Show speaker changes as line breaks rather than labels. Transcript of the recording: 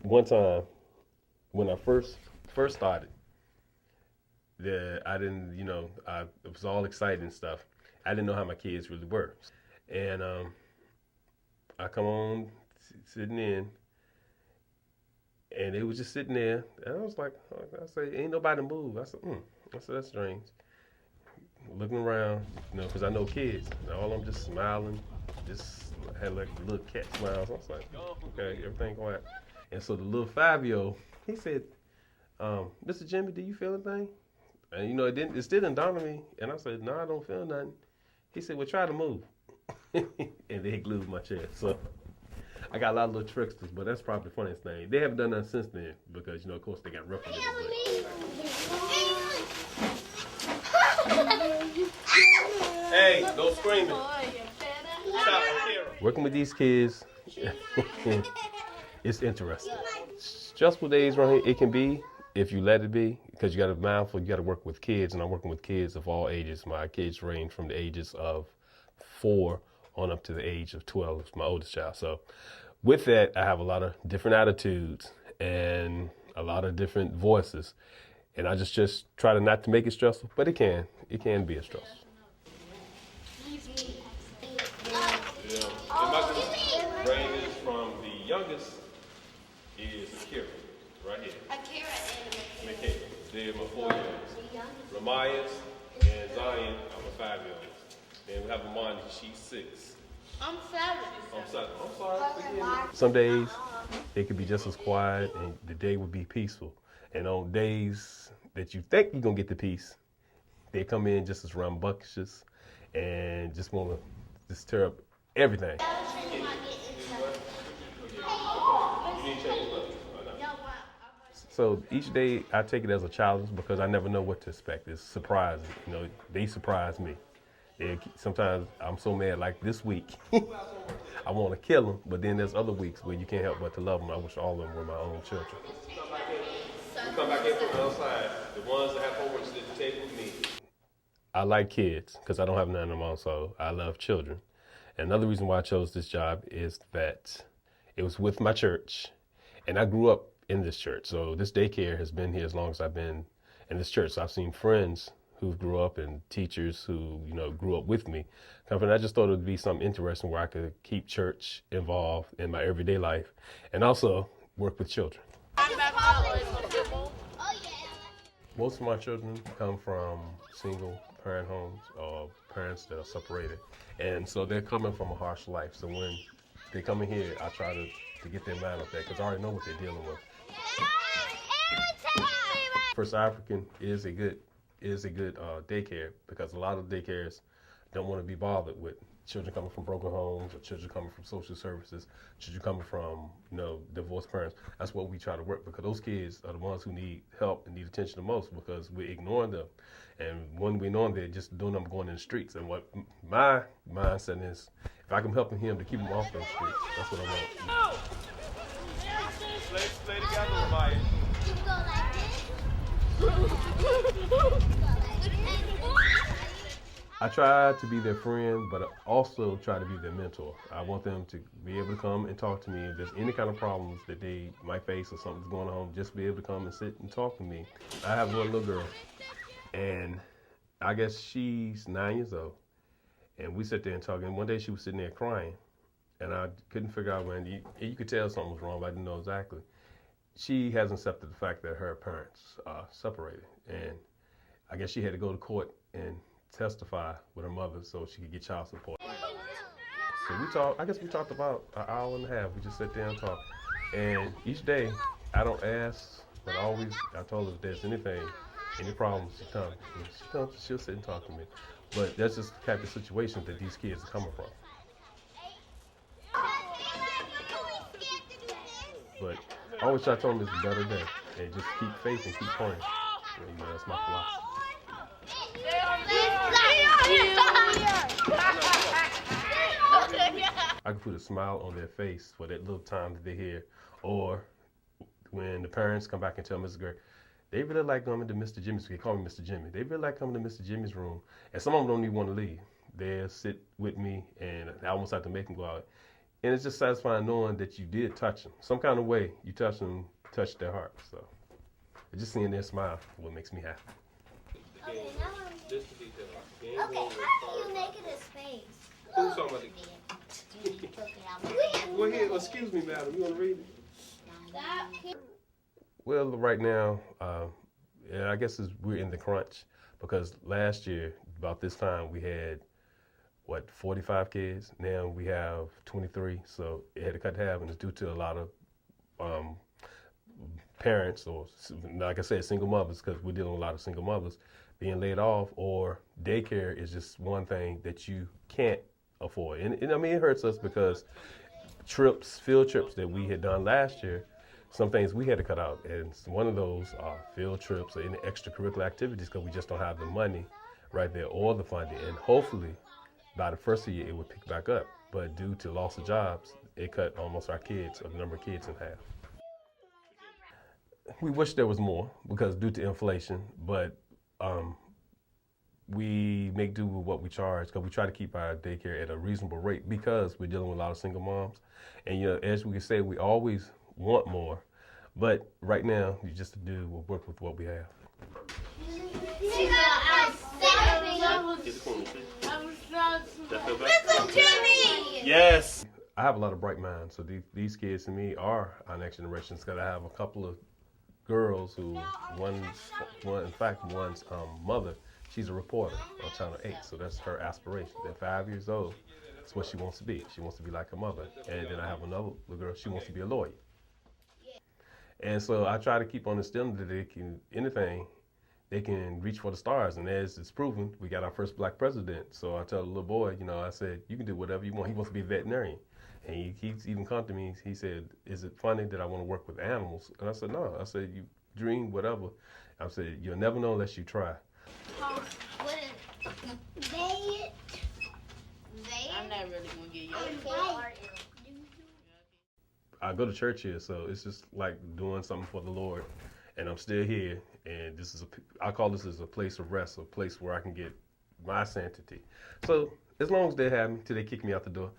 one time when I first started, I didn't, it was all exciting and stuff. I didn't know how my kids really were, and I come on sitting in, and they was just sitting there, and I was like, I say, ain't nobody move. I said, that's strange. Looking around, because I know kids. And all I'm just smiling, just had like a little cat smiles. I was like, okay, everything quiet. And so the little 5-year-old, he said, Mr. Jimmy, do you feel anything? And it still didn't dawn on me. And I said, no, I don't feel nothing. He said, well, try to move. And they glued my chair. So I got a lot of little tricksters, but that's probably the funniest thing. They haven't done that since then because, of course, they got rough with it. Hey, no screaming. Stop, working with these kids, it's interesting. Stressful days around here, it can be if you let it be, because you got to be mindful, you got to work with kids, and I'm working with kids of all ages. My kids range from the ages of 4 on up to the age of 12, it's my oldest child. So with that, I have a lot of different attitudes and a lot of different voices. And I just try to not to make it stressful, but it can be a stress. Yeah. And my ranges from the youngest is Akira, right here.
Akira and
McKay. They're my 4-year-olds. Ramias and Zion are my 5-year-olds. And we have Amani, she's 6.
I'm 7.
I'm sorry. Some days it could be just as quiet and the day would be peaceful. And on days that you think you're gonna get the peace, they come in just as rambunctious and just wanna just tear up everything. So each day I take it as a challenge because I never know what to expect. It's surprising. They surprise me. Sometimes I'm so mad, like this week, I want to kill them, but then there's other weeks where you can't help but to love them. I wish all of them were my own children. We come back in from the outside, the ones that have homework sit at the table with me. I like kids because I don't have none of them, so I love children. And another reason why I chose this job is that it was with my church, and I grew up in this church. So this daycare has been here as long as I've been in this church. So I've seen friends who grew up and teachers who, grew up with me. And I just thought it would be something interesting where I could keep church involved in my everyday life and also work with children. Most of my children come from single parent homes or parents that are separated. And so they're coming from a harsh life. So when they come in here, I try to get their mind off that because I already know what they're dealing with. First African is a good daycare because a lot of daycares don't want to be bothered with children coming from broken homes or children coming from social services, children coming from divorced parents. That's what we try to work because those kids are the ones who need help and need attention the most because we're ignoring them. And when we ignore them, they're just doing them going in the streets. And what my mindset is, if I can help him to keep them off those streets, that's what I want. Stay together, Maya. I try to be their friend, but I also try to be their mentor. I want them to be able to come and talk to me. If there's any kind of problems that they might face or something's going on, just be able to come and sit and talk to me. I have one little girl, and I guess she's 9 years old. And we sit there and talk, and one day she was sitting there crying, and I couldn't figure out when. You could tell something was wrong, but I didn't know exactly. She hasn't accepted the fact that her parents are separated, and I guess she had to go to court and testify with her mother so she could get child support. So we talked about an hour and a half. We just sat there and talked. And each day, I don't ask, but I told her if there's any problems, she'll sit and talk to me. But that's just the type of situation that these kids are coming from. But I always try to tell them it's a better day. And just keep faith and keep praying. That's my philosophy. I can put a smile on their face for that little time that they're here. Or when the parents come back and tell Mrs. Gray, they really like coming to Mr. Jimmy's. They call me Mr. Jimmy. They really like coming to Mr. Jimmy's room. And some of them don't even want to leave. They'll sit with me, and I almost have to make them go out. And it's just satisfying knowing that you did touch them. Some kind of way you touch them, touch their heart. So just seeing their smile what makes me happy.
Okay, now I'm
Just the detail.
Okay, how do you make it a space?
Who's talking about Well, here, excuse me, madam. You want to read it? Well, right now, yeah, I guess we're in the crunch because last year, about this time, we had, 45 kids. Now we have 23, so it had to cut half, and it's due to a lot of parents or, like I said, single mothers, because we're dealing with a lot of single mothers being laid off, or daycare is just one thing that you can't afford. And I mean, it hurts us because field trips that we had done last year, some things we had to cut out. And one of those are field trips or any extracurricular activities because we just don't have the money right there or the funding. And hopefully by the first of the year it would pick back up. But due to loss of jobs, it cut almost the number of kids in half. We wish there was more because due to inflation, but we make do with what we charge because we try to keep our daycare at a reasonable rate because we're dealing with a lot of single moms. And as we can say, we always want more, but right now you just work with what we have. Yes. I have a lot of bright minds, so these kids to me are our next generation. Because I have a couple of girls who, one's mother, she's a reporter on Channel 8, so that's her aspiration. At 5 years old, that's what she wants to be. She wants to be like her mother. And then I have another little girl, she wants to be a lawyer. And so I try to keep on instilling that they can reach for the stars. And as it's proven, we got our first black president. So I tell the little boy, I said, you can do whatever you want. He wants to be a veterinarian. And he's even come to me, he said, is it funny that I want to work with animals? And I said, no. I said, you dream whatever. I said, you'll never know unless you try.
I'm not really going to get you.
I go to church here, so it's just like doing something for the Lord. And I'm still here, and I call this as a place of rest, a place where I can get my sanctity. So as long as they have me till they kick me out the door.